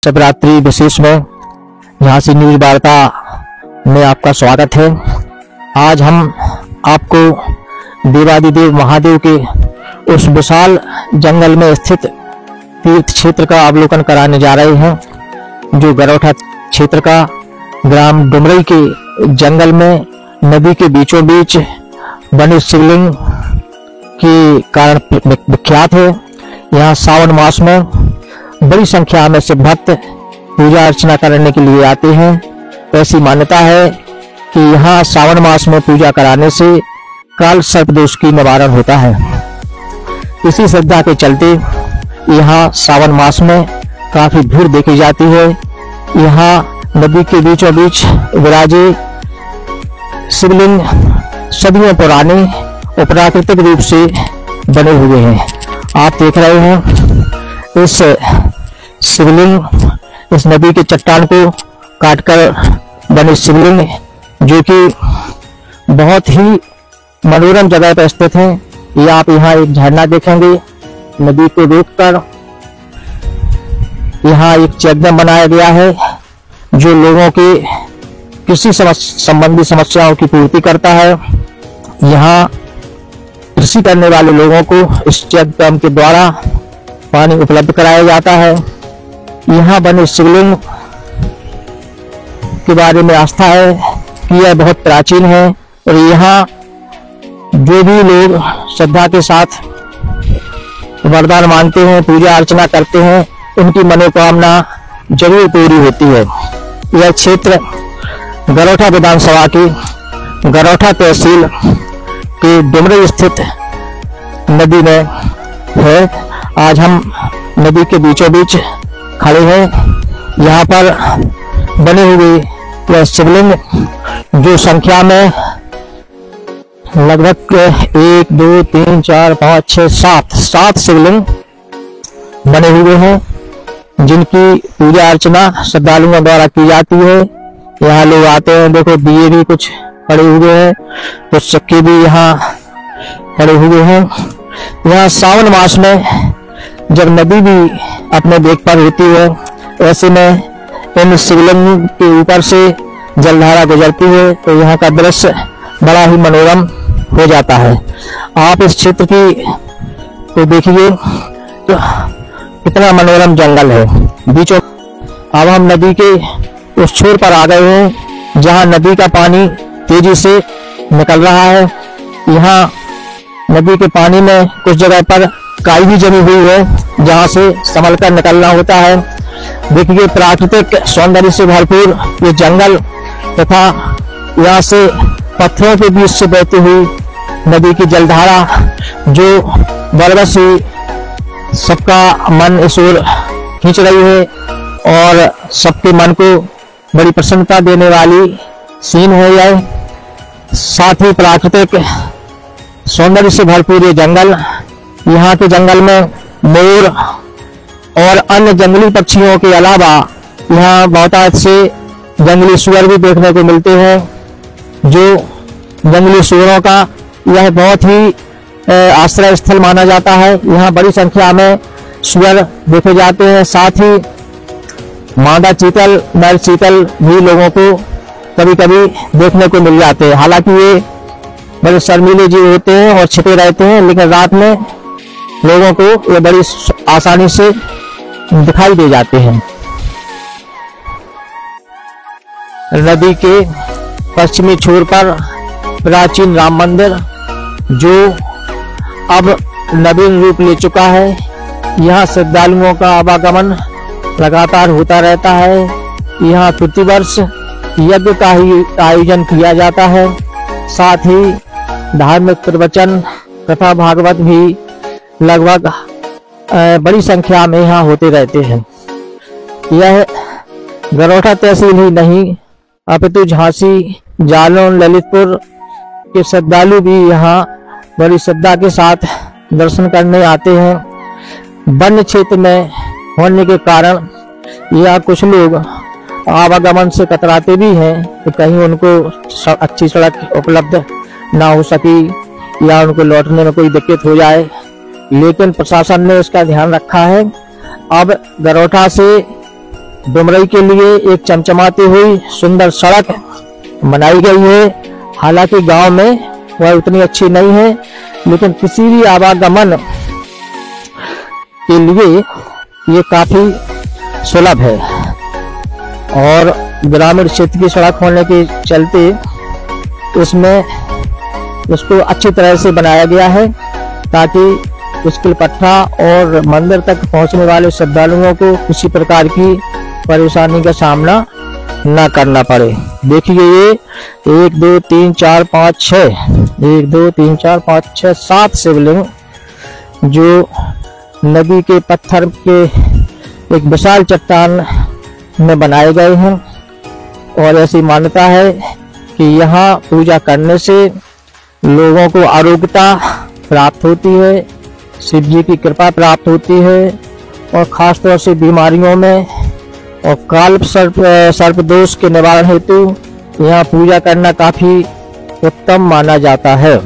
शिवरात्रि विशेष में झांसी न्यूज वार्ता में आपका स्वागत है। आज हम आपको देवादिदेव महादेव के उस विशाल जंगल में स्थित तीर्थ क्षेत्र का अवलोकन कराने जा रहे हैं, जो गरौठा क्षेत्र का ग्राम डुमरई के जंगल में नदी के बीचों बीच बने शिवलिंग के कारण विख्यात है। यहाँ सावन मास में बड़ी संख्या में शिव भक्त पूजा अर्चना करने के लिए आते हैं। ऐसी मान्यता है कि यहाँ सावन मास में पूजा कराने से काल सर्प दोष की निवारण होता है। इसी श्रद्धा के चलते यहाँ सावन मास में काफी भीड़ देखी जाती है। यहाँ नदी के बीचों बीच विराजे शिवलिंग सदियों पुराने और प्राकृतिक रूप से बने हुए हैं। आप देख रहे हैं इस शिवलिंग, इस नदी के चट्टान को काटकर बने शिवलिंग, जो कि बहुत ही मनोरम जगह पर स्थित है। ये आप यहाँ एक झरना देखेंगे। नदी को रोककर यहाँ एक चेकडैम बनाया गया है, जो लोगों के कृषि संबंधी समस्याओं की पूर्ति करता है। यहाँ कृषि करने वाले लोगों को इस चेकडैम के द्वारा पानी उपलब्ध कराया जाता है। यहाँ बने शिवलिंग के बारे में आस्था है कि यह बहुत प्राचीन है और यहाँ जो भी लोग श्रद्धा के साथ वरदान मांगते हैं, पूजा अर्चना करते हैं, उनकी मनोकामना जरूर पूरी होती है। यह क्षेत्र गरौठा विधानसभा की गरौठा तहसील के डुमरई स्थित नदी में है। आज हम नदी के बीचों बीच खड़े हैं। यहाँ पर बने हुए यह शिवलिंग, जो संख्या में लगभग 1 2 3 4 5 6 7 शिवलिंग बने हुए हैं, जिनकी पूजा अर्चना श्रद्धालुओं द्वारा की जाती है। यहाँ लोग आते हैं। देखो दिए भी कुछ पड़े हुए हैं, कुछ सिक्के भी यहाँ पड़े हुए हैं। यहाँ सावन मास में जब नदी भी अपने वेग पर होती है, ऐसे में इन शिवलिंग के ऊपर से जलधारा गुजरती है, तो यहाँ का दृश्य बड़ा ही मनोरम हो जाता है। आप इस क्षेत्र की को देखिए तो कितना मनोरम जंगल है बीचों। अब हम नदी के उस छोर पर आ गए हैं, जहाँ नदी का पानी तेजी से निकल रहा है। यहाँ नदी के पानी में कुछ जगह पर काई भी जमी हुई है, जहाँ से संभल कर निकलना होता है। देखिए प्राकृतिक सौंदर्य से भरपूर ये जंगल तथा यहाँ से पत्थरों के बीच से बहती हुई नदी की जलधारा, जो बरबस ही सबका मन इस ओर खींच रही है और सबके मन को बड़ी प्रसन्नता देने वाली सीन है यह। साथ ही प्राकृतिक सौंदर्य से भरपूर ये जंगल, यहाँ के जंगल में मोर और अन्य जंगली पक्षियों के अलावा यहाँ बहुतायत से जंगली सूअर भी देखने को मिलते हैं, जो जंगली सूअरों का यह बहुत ही आश्रय स्थल माना जाता है। यहाँ बड़ी संख्या में सूअर देखे जाते हैं। साथ ही मादा चीतल, नर चीतल भी लोगों को कभी कभी देखने को मिल जाते हैं। हालांकि ये बड़े शर्मीले जीव होते हैं और छिपे रहते हैं, लेकिन रात में लोगों को ये बड़ी आसानी से दिखाई दे जाते हैं। नदी के पश्चिमी छोर पर प्राचीन राम मंदिर, जो अब नवीन रूप ले चुका है। यहाँ श्रद्धालुओं का आवागमन लगातार होता रहता है। यहाँ प्रतिवर्ष यज्ञ का ही आयोजन किया जाता है। साथ ही धार्मिक प्रवचन तथा भागवत भी लगभग बड़ी संख्या में यहाँ होते रहते हैं। यह गरौठा तहसील ही नहीं, अपितु झांसी, जालौन, ललितपुर के श्रद्धालु भी यहाँ बड़ी श्रद्धा के साथ दर्शन करने आते हैं। वन्य क्षेत्र में होने के कारण यहाँ कुछ लोग आवागमन से कतराते भी हैं कि कहीं उनको अच्छी सड़क उपलब्ध ना हो सकी या उनको लौटने में कोई दिक्कत हो जाए, लेकिन प्रशासन ने इसका ध्यान रखा है। अब गरौठा से डुमरई के लिए एक चमचमाती हुई सुंदर सड़क बनाई गई है। हालांकि गांव में वह उतनी अच्छी नहीं है, लेकिन किसी भी आवागमन के लिए ये काफी सुलभ है और ग्रामीण क्षेत्र की सड़क होने के चलते इसमें इसको अच्छी तरह से बनाया गया है ताकि स्किल पट्टा और मंदिर तक पहुंचने वाले श्रद्धालुओं को किसी प्रकार की परेशानी का सामना न करना पड़े। देखिए ये 1 2 3 4 5 6 1 2 3 4 5 6 7 शिवलिंग जो नदी के पत्थर के एक विशाल चट्टान में बनाए गए हैं और ऐसी मान्यता है कि यहाँ पूजा करने से लोगों को आरोग्यता प्राप्त होती है, शिव जी की कृपा प्राप्त होती है और खास तौर से बीमारियों में और काल्प सर्प दोष के निवारण हेतु यहाँ पूजा करना काफी उत्तम माना जाता है।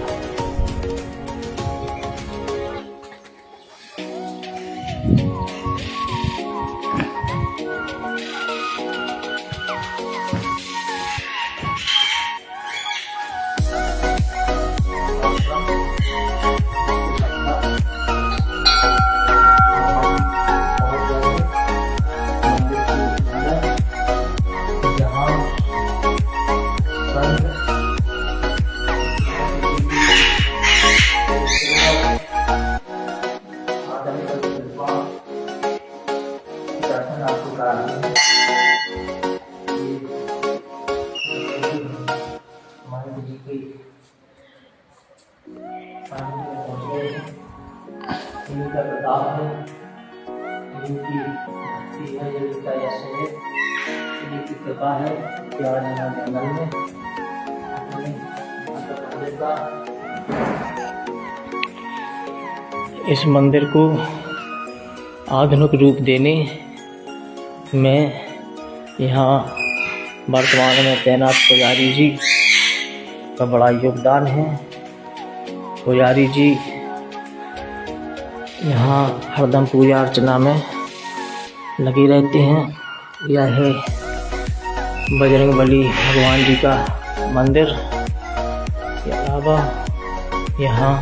इस मंदिर को आधुनिक रूप देने में यहाँ वर्तमान में तैनात पुजारी जी का बड़ा योगदान है। पुजारी जी यहाँ हरदम पूजा अर्चना में लगे रहते हैं। यह है बजरंगबली भगवान जी का मंदिर। इसके अलावा यहाँ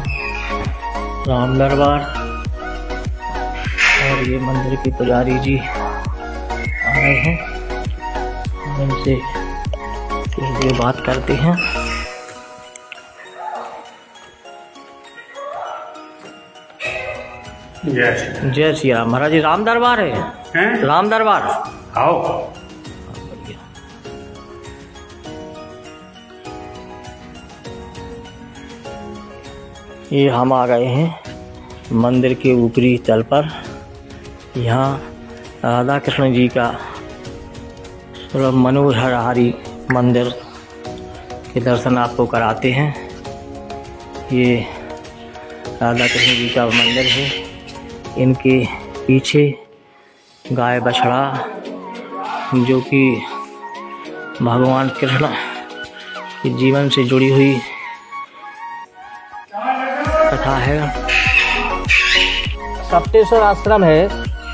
राम दरबार और ये मंदिर के पुजारी जी आ रहे हैं, इनसे ये बात करते हैं। जय श्री राम। महाराज जी राम दरबार है? राम दरबार आओ। ये हम आ गए हैं मंदिर के ऊपरी तल पर। यहाँ राधा कृष्ण जी का मनोहरहारी मंदिर के दर्शन आपको कराते हैं। ये राधा कृष्ण जी का मंदिर है। इनके पीछे गाय बछड़ा जो कि भगवान कृष्ण के जीवन से जुड़ी हुई कथा है। सप्तेश्वर आश्रम है,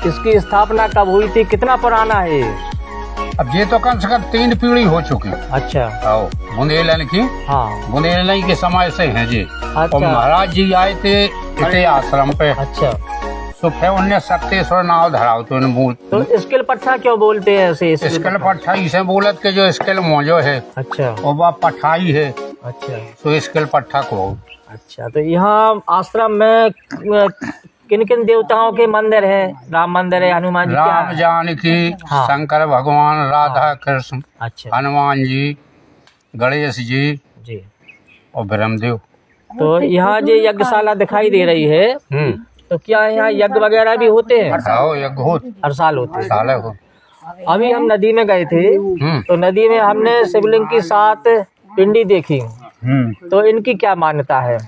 इसकी स्थापना कब हुई थी? कितना पुराना है? अब ये तो कम से कम 3 पीढ़ी हो चुकी। अच्छा। आओ बुंदेलन की। हाँ बुंदेलन के समय से है जी। अच्छा। और महाराज जी आए थे इसे आश्रम पे। अच्छा। तो फिर उन्हें सप्तेश्वर नाव धराव तो स्किल पट्टा क्यों बोलते हैं ऐसे? स्किल पट्टा इसे बोलत के जो स्किल मोजो है। अच्छा। और वह पठाई है। अच्छा। तो स्किल पट्टा को। अच्छा। तो यहाँ आश्रम में किन किन देवताओं के मंदिर है? राम मंदिर है, हनुमान जी, राम जानकी, हाँ। शंकर भगवान, राधा कृष्ण, अच्छा, हनुमान जी, गणेश जी और ब्रह्मदेव। तो यहाँ जो यज्ञशाला दिखाई दे रही है, तो क्या यहाँ यज्ञ वगैरह भी होते हैं? यज्ञ हर साल होते हैं। अभी हम नदी में गए थे तो नदी में हमने शिवलिंग की 7 पिंडी देखी। तो इनकी क्या मान्यता है?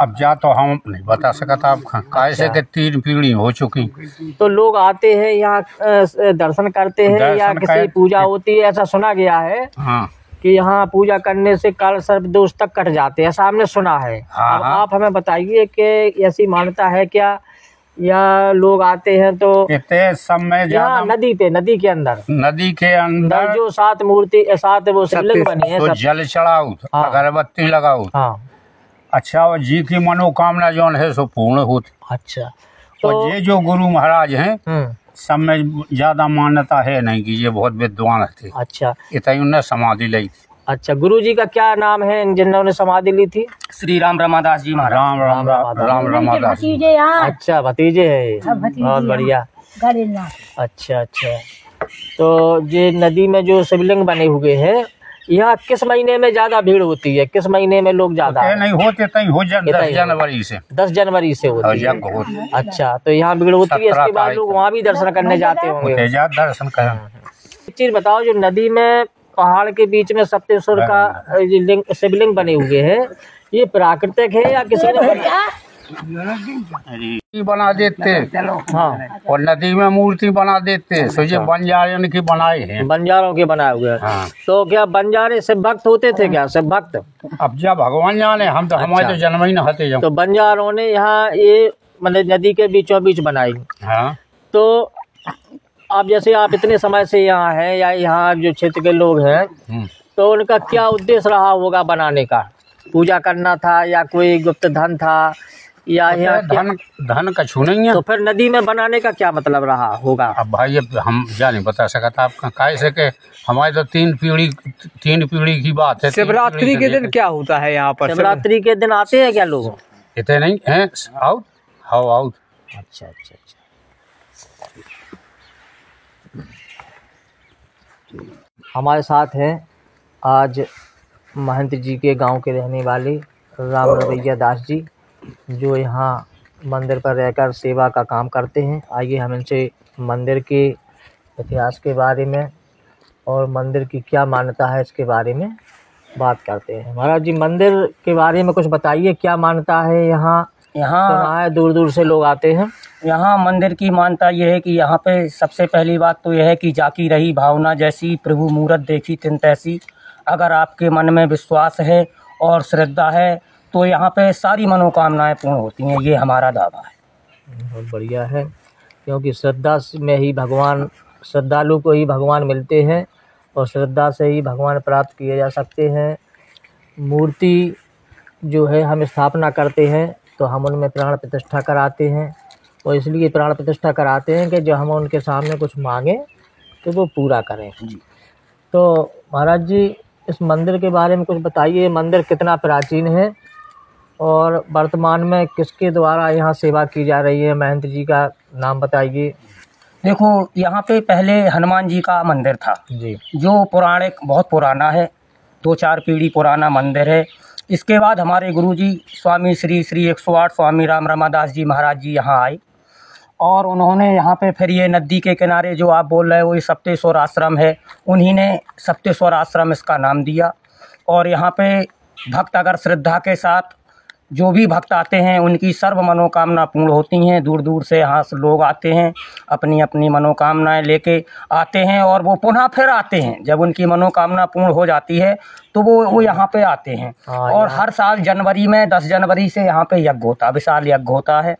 अब जा तो हम नहीं बता सकता आप कैसे के 3 पीढ़ी हो चुकी। तो लोग आते हैं यहाँ दर्शन करते हैं या किसी पूजा होती है, ऐसा सुना गया है। हाँ। कि यहाँ पूजा करने से काल सर्प दोष तक कट जाते हैं, ऐसा हमने सुना है। हाँ। अब आप हमें बताइए कि ऐसी मान्यता है क्या यहाँ लोग आते हैं तो इतने सब में यहाँ नदी के अंदर जो 7 मूर्ति 7 वो शिवलिंग बनी है, तो जल चढ़ाओ, अगरबत्ती लगाओ। हाँ। अच्छा, और जी की मनोकामना जो है सो पूर्ण होती। अच्छा, तो ये जो गुरु महाराज हैं सब में ज्यादा मान्यता है नहीं कि ये बहुत विद्वान थे। अच्छा, इतनी उन्हें समाधि ली थी। अच्छा, गुरु जी का क्या नाम है जिन्होंने समाधि ली थी? श्री राम रमादास जी महाराज। राम रमादास। अच्छा, भतीजे है, बहुत बढ़िया। अच्छा, तो ये नदी में जो शिवलिंग बने हुए हैं, यहाँ किस महीने में ज्यादा भीड़ होती है? किस महीने में लोग ज्यादा नहीं होते? 10 जनवरी से 10 जनवरी से होती है। अच्छा, तो यहाँ भीड़ होती है, इसके बाद लोग वहाँ भी दर्शन करने जाते होंगे। दर्शन कर। एक चीज बताओ, जो नदी में पहाड़ के बीच में सप्तेश्वर का शिवलिंग बने हुए हैं, ये प्राकृतिक है या किसी ने बना देते? हाँ, और नदी में मूर्ति बना देते। सो ये बंजारे की बनाए हैं, बंजारों के बनाए हुए हैं। हाँ। तो क्या बंजारे शिव भक्त होते थे क्या? शिव भक्त? अब जब भगवान जाने, हम तो हमारे तो जन्म ही न हते। तो बंजारों ने यहाँ ये मतलब नदी के बीचों बीच बनाई। हाँ। तो अब जैसे आप इतने समय से यहाँ हैं या यहाँ जो क्षेत्र के लोग हैं, तो उनका क्या उद्देश्य रहा होगा बनाने का? पूजा करना था या कोई गुप्त धन था या धन का छू नहीं है? तो फिर नदी में बनाने का क्या मतलब रहा होगा? अब भाई हम जा नहीं बता सकता आपका, कैसे के हमारे तो 3 पीढ़ी की बात है। शिवरात्रि के दिन क्या होता है यहाँ पर? शिवरात्रि के दिन आते हैं क्या लोग? इतने नहीं है। आउट। अच्छा। हमारे साथ हैं आज महंत जी के गांव के रहने वाले राम रवैया दास जी, जो यहाँ मंदिर पर रहकर सेवा का काम करते हैं। आइए हम इनसे मंदिर के इतिहास के बारे में और मंदिर की क्या मान्यता है इसके बारे में बात करते हैं। महाराज जी, मंदिर के बारे में कुछ बताइए, क्या मान्यता है यहाँ? सुना है दूर दूर से लोग आते हैं। यहाँ मंदिर की मान्यता यह है कि यहाँ पे सबसे पहली बात तो यह है कि जाकी रही भावना जैसी, प्रभु मूरत देखी तिन तैसी। अगर आपके मन में विश्वास है और श्रद्धा है तो यहाँ पे सारी मनोकामनाएं पूर्ण होती हैं, ये हमारा दावा है। बहुत बढ़िया है, क्योंकि श्रद्धा में ही भगवान, श्रद्धालु को ही भगवान मिलते हैं और श्रद्धा से ही भगवान प्राप्त किए जा सकते हैं। मूर्ति जो है हम स्थापना करते हैं तो हम उनमें प्राण प्रतिष्ठा कराते हैं, और इसलिए प्राण प्रतिष्ठा कराते हैं कि जब हम उनके सामने कुछ मांगें तो वो पूरा करें। तो महाराज जी, इस मंदिर के बारे में कुछ बताइए। मंदिर कितना प्राचीन है और वर्तमान में किसके द्वारा यहाँ सेवा की जा रही है? महंत जी का नाम बताइए। देखो, यहाँ पे पहले हनुमान जी का मंदिर था जी, जो पौराणिक बहुत पुराना है, 2-4 पीढ़ी पुराना मंदिर है। इसके बाद हमारे गुरुजी स्वामी श्री 108 स्वामी राम रमादास जी महाराज जी यहाँ आए और उन्होंने यहाँ पे फिर ये नदी के किनारे जो आप बोल रहे हो ये सप्तेश्वर आश्रम है, उन्हीं ने सप्तेश्वर आश्रम इसका नाम दिया। और यहाँ पे भक्त अगर श्रद्धा के साथ जो भी भक्त आते हैं उनकी सर्व मनोकामना पूर्ण होती हैं। दूर दूर से यहाँ से लोग आते हैं, अपनी अपनी मनोकामनाएं लेके आते हैं और वो पुनः फिर आते हैं। जब उनकी मनोकामना पूर्ण हो जाती है तो वो यहाँ पे आते हैं। और हर साल जनवरी में 10 जनवरी से यहाँ पे यज्ञ होता है, विशाल यज्ञ होता है।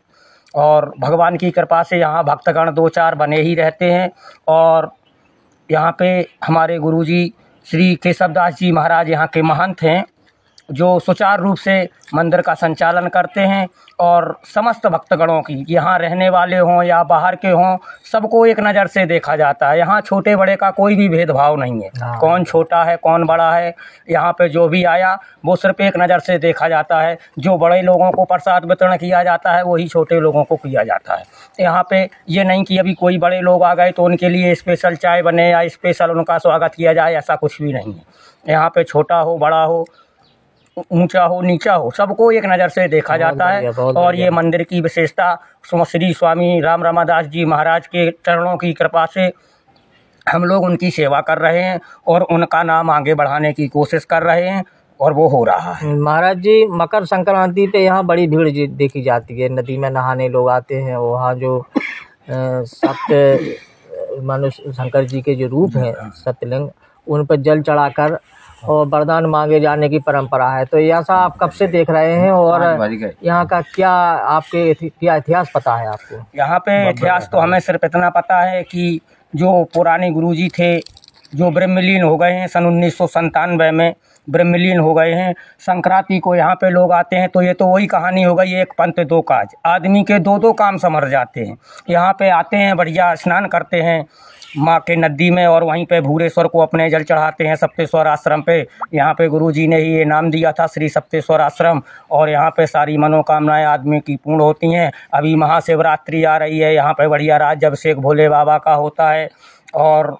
और भगवान की कृपा से यहाँ भक्तगण 2-4 बने ही रहते हैं। और यहाँ पे हमारे गुरुजी श्री केशवदास जी महाराज यहाँ के महंत हैं, जो सुचारू रूप से मंदिर का संचालन करते हैं। और समस्त भक्तगणों की, यहाँ रहने वाले हों या बाहर के हों, सबको एक नज़र से देखा जाता है। यहाँ छोटे बड़े का कोई भी भेदभाव नहीं है, कौन छोटा है कौन बड़ा है। यहाँ पे जो भी आया वो सिर्फ एक नज़र से देखा जाता है। जो बड़े लोगों को प्रसाद वितरण किया जाता है वही छोटे लोगों को किया जाता है। यहाँ पे ये नहीं कि अभी कोई बड़े लोग आ गए तो उनके लिए स्पेशल चाय बने या स्पेशल उनका स्वागत किया जाए, ऐसा कुछ भी नहीं है। यहाँ पे छोटा हो बड़ा हो, ऊंचा हो नीचा हो, सबको एक नज़र से देखा जाता है। और ये मंदिर की विशेषता श्री स्वामी राम रमादास जी महाराज के चरणों की कृपा से हम लोग उनकी सेवा कर रहे हैं और उनका नाम आगे बढ़ाने की कोशिश कर रहे हैं और वो हो रहा है। महाराज जी, मकर संक्रांति पे यहाँ बड़ी भीड़ देखी जाती है, नदी में नहाने लोग आते हैं। वहाँ जो सप्त मनुष्य शंकर जी के जो रूप हैं सप्तलिंग, उन पर जल चढ़ाकर और वरदान मांगे जाने की परंपरा है। तो ऐसा आप कब से देख रहे हैं और यहाँ का क्या आपके क्या इतिहास पता है आपको? यहाँ पे इतिहास तो हमें सिर्फ इतना पता है कि जो पुराने गुरुजी थे जो ब्रह्मलीन हो गए हैं सन 1997 में ब्रह्मलीन हो गए हैं। संक्रांति को यहाँ पे लोग आते हैं तो ये तो वही कहानी हो गई, एक पंथ दो काज, आदमी के दो दो काम समर जाते हैं। यहाँ पे आते हैं, बढ़िया स्नान करते हैं माँ के नदी में और वहीं पे भूरेश्वर को अपने जल चढ़ाते हैं सप्तेश्वर आश्रम पे। यहाँ पे गुरुजी ने ही ये नाम दिया था श्री सप्तेश्वर आश्रम, और यहाँ पे सारी मनोकामनाएं आदमी की पूर्ण होती हैं। अभी महाशिवरात्रि आ रही है, यहाँ पे बढ़िया राज्याभिषेक भोले बाबा का होता है और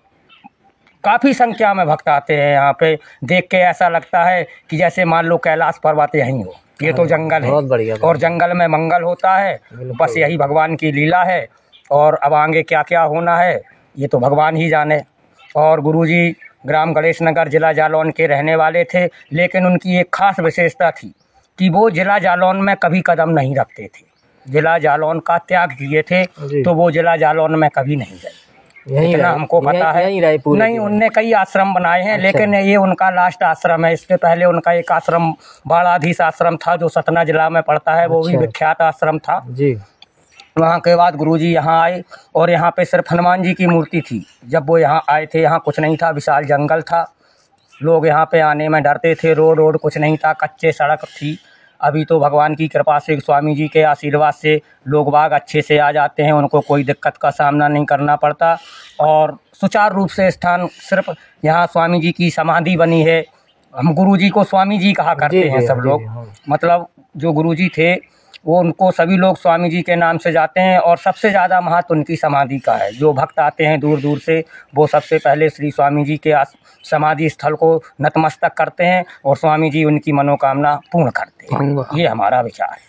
काफ़ी संख्या में भक्त आते हैं। यहाँ पे देख के ऐसा लगता है कि जैसे मान लो कैलाश पर्वत यहीं हो। ये तो जंगल है, बहुत बढ़िया और जंगल में मंगल होता है, बस यही भगवान की लीला है। और अब आगे क्या क्या होना है ये तो भगवान ही जाने। और गुरुजी ग्राम गणेश नगर जिला जालौन के रहने वाले थे, लेकिन उनकी एक खास विशेषता थी कि वो जिला जालौन में कभी कदम नहीं रखते थे। जिला जालौन का त्याग किए थे, तो वो जिला जालौन में कभी नहीं गए, इतना हमको पता है। नहीं, उनने कई आश्रम बनाए हैं, लेकिन ये उनका लास्ट आश्रम है। इसके पहले उनका एक आश्रम बाड़ाधीश आश्रम था जो सतना जिला में पड़ता है, वो भी विख्यात आश्रम था जी। वहाँ के बाद गुरुजी यहाँ आए और यहाँ पे सिर्फ हनुमान जी की मूर्ति थी। जब वो यहाँ आए थे यहाँ कुछ नहीं था, विशाल जंगल था, लोग यहाँ पे आने में डरते थे, रोड कुछ नहीं था, कच्चे सड़क थी। अभी तो भगवान की कृपा से स्वामी जी के आशीर्वाद से लोग बाग अच्छे से आ जाते हैं, उनको कोई दिक्कत का सामना नहीं करना पड़ता। और सुचारू रूप से स्थान सिर्फ यहाँ स्वामी जी की समाधि बनी है। हम गुरुजी को स्वामी जी कहा करते हैं सब लोग, मतलब जो गुरुजी थे वो उनको सभी लोग स्वामी जी के नाम से जाते हैं। और सबसे ज़्यादा महत्व उनकी समाधि का है। जो भक्त आते हैं दूर दूर से वो सबसे पहले श्री स्वामी जी के समाधि स्थल को नतमस्तक करते हैं और स्वामी जी उनकी मनोकामना पूर्ण करते हैं। ये हमारा विचार है।